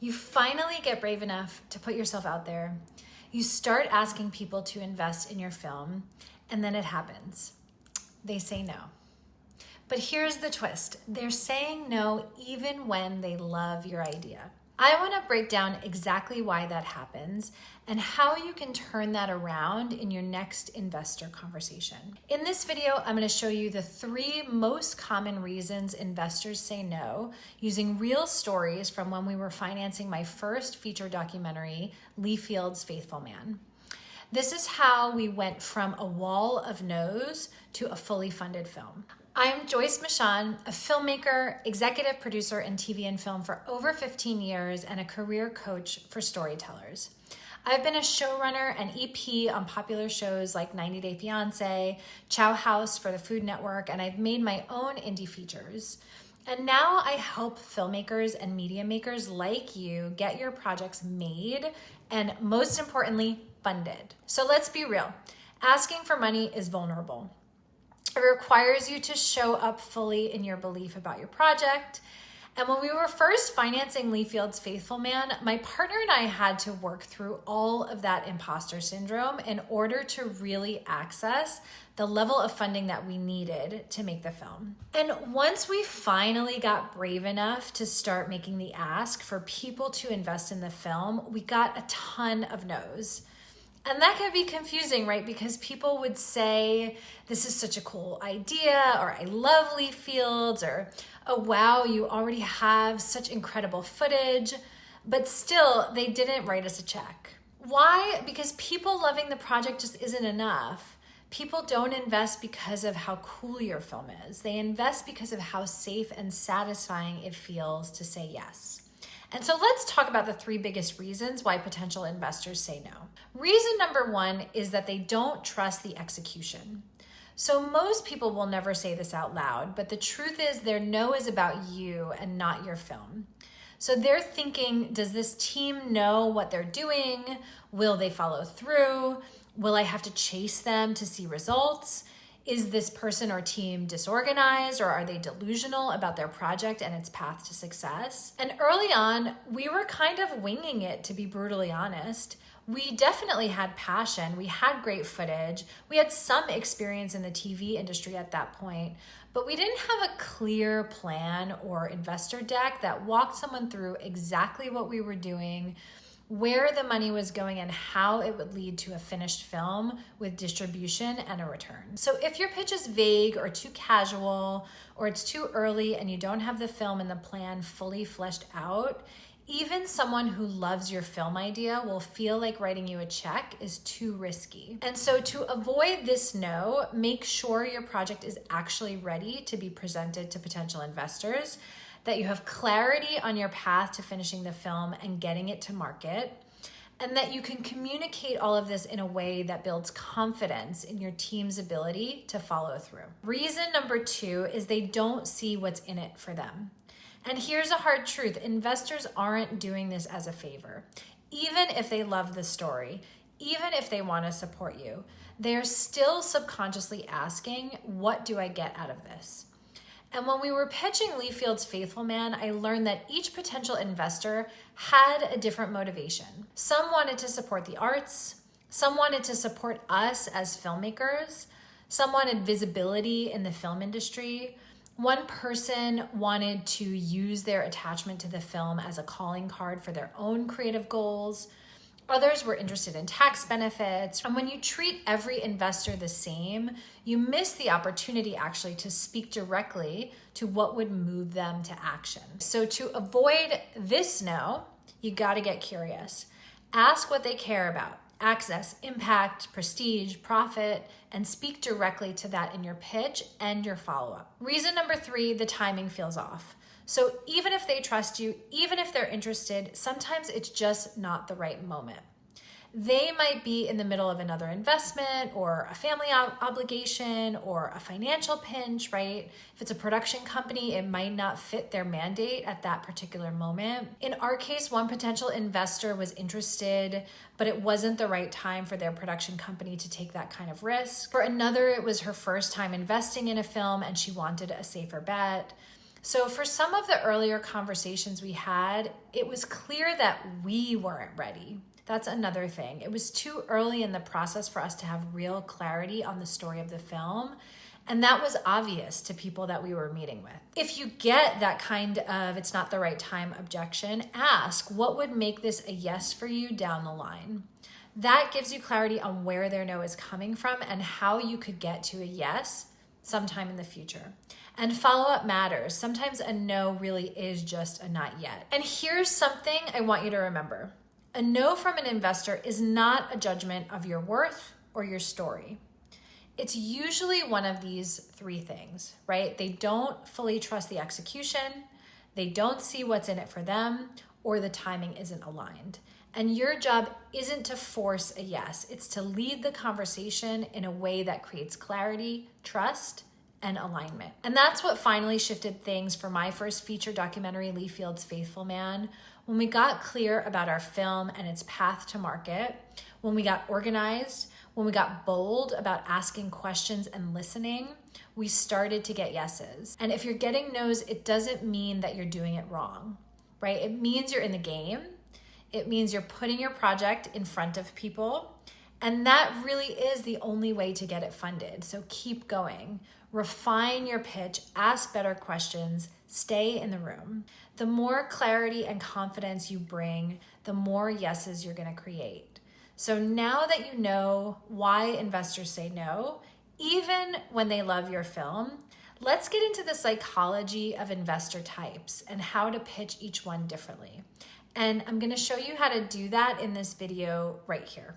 You finally get brave enough to put yourself out there. You start asking people to invest in your film, and then it happens. They say no. But here's the twist. They're saying no even when they love your idea. I want to break down exactly why that happens and how you can turn that around in your next investor conversation. In this video, I'm going to show you the 3 most common reasons investors say no using real stories from when we were financing my first feature documentary, Lee Field's Faithful Man. This is how we went from a wall of no's to a fully funded film. I'm Joyce Mishaan, a filmmaker, executive producer in TV and film for over 15 years and a career coach for storytellers. I've been a showrunner and EP on popular shows like 90 Day Fiancé, Chow House for the Food Network, and I've made my own indie features. And now I help filmmakers and media makers like you get your projects made and, most importantly, funded. So let's be real. Asking for money is vulnerable. It requires you to show up fully in your belief about your project. And when we were first financing Lee Field's Faithful Man, my partner and I had to work through all of that imposter syndrome in order to really access the level of funding that we needed to make the film. And once we finally got brave enough to start making the ask for people to invest in the film, we got a ton of no's. And that can be confusing, right? Because people would say, this is such a cool idea, or I love Lee Fields, or oh wow, you already have such incredible footage, but still they didn't write us a check. Why? Because people loving the project just isn't enough. People don't invest because of how cool your film is. They invest because of how safe and satisfying it feels to say yes. And so let's talk about the 3 biggest reasons why potential investors say no. Reason number 1 is that they don't trust the execution. So most people will never say this out loud, but the truth is their no is about you and not your film. So they're thinking, does this team know what they're doing? Will they follow through? Will I have to chase them to see results? Is this person or team disorganized, or are they delusional about their project and its path to success? And early on, we were kind of winging it, to be brutally honest. We definitely had passion. We had great footage. We had some experience in the TV industry at that point, but we didn't have a clear plan or investor deck that walked someone through exactly what we were doing, where the money was going, and how it would lead to a finished film with distribution and a return. So if your pitch is vague or too casual, or it's too early and you don't have the film and the plan fully fleshed out, even someone who loves your film idea will feel like writing you a check is too risky. And so to avoid this no, make sure your project is actually ready to be presented to potential investors, that you have clarity on your path to finishing the film and getting it to market, and that you can communicate all of this in a way that builds confidence in your team's ability to follow through. Reason number 2 is they don't see what's in it for them. And here's a hard truth. Investors aren't doing this as a favor. Even if they love the story, even if they want to support you, they're still subconsciously asking, what do I get out of this? And when we were pitching Lee Field's Faithful Man, I learned that each potential investor had a different motivation. Some wanted to support the arts, some wanted to support us as filmmakers, some wanted visibility in the film industry. One person wanted to use their attachment to the film as a calling card for their own creative goals. Others were interested in tax benefits. And when you treat every investor the same, you miss the opportunity actually to speak directly to what would move them to action. So to avoid this no, you gotta get curious. Ask what they care about. Access, impact, prestige, profit, and speak directly to that in your pitch and your follow-up. Reason number 3, the timing feels off. So even if they trust you, even if they're interested, sometimes it's just not the right moment. They might be in the middle of another investment or a family obligation or a financial pinch, right? If it's a production company, it might not fit their mandate at that particular moment. In our case, one potential investor was interested, but it wasn't the right time for their production company to take that kind of risk. For another, it was her first time investing in a film and she wanted a safer bet. So for some of the earlier conversations we had, it was clear that we weren't ready. That's another thing. It was too early in the process for us to have real clarity on the story of the film. And that was obvious to people that we were meeting with. If you get that kind of it's not the right time objection, ask what would make this a yes for you down the line. That gives you clarity on where their no is coming from and how you could get to a yes sometime in the future. And follow-up matters. Sometimes a no really is just a not yet. And here's something I want you to remember. A no from an investor is not a judgment of your worth or your story. It's usually one of these three things, right? They don't fully trust the execution, they don't see what's in it for them, or the timing isn't aligned. And your job isn't to force a yes, it's to lead the conversation in a way that creates clarity, trust, and alignment. And that's what finally shifted things for my first feature documentary, Lee Field's Faithful Man. When we got clear about our film and its path to market, when we got organized, when we got bold about asking questions and listening, we started to get yeses. And if you're getting no's, it doesn't mean that you're doing it wrong, right? It means you're in the game. It means you're putting your project in front of people. And that really is the only way to get it funded. So keep going. Refine your pitch, ask better questions, stay in the room. The more clarity and confidence you bring, the more yeses you're going to create. So now that you know why investors say no, even when they love your film, let's get into the psychology of investor types and how to pitch each one differently. And I'm going to show you how to do that in this video right here.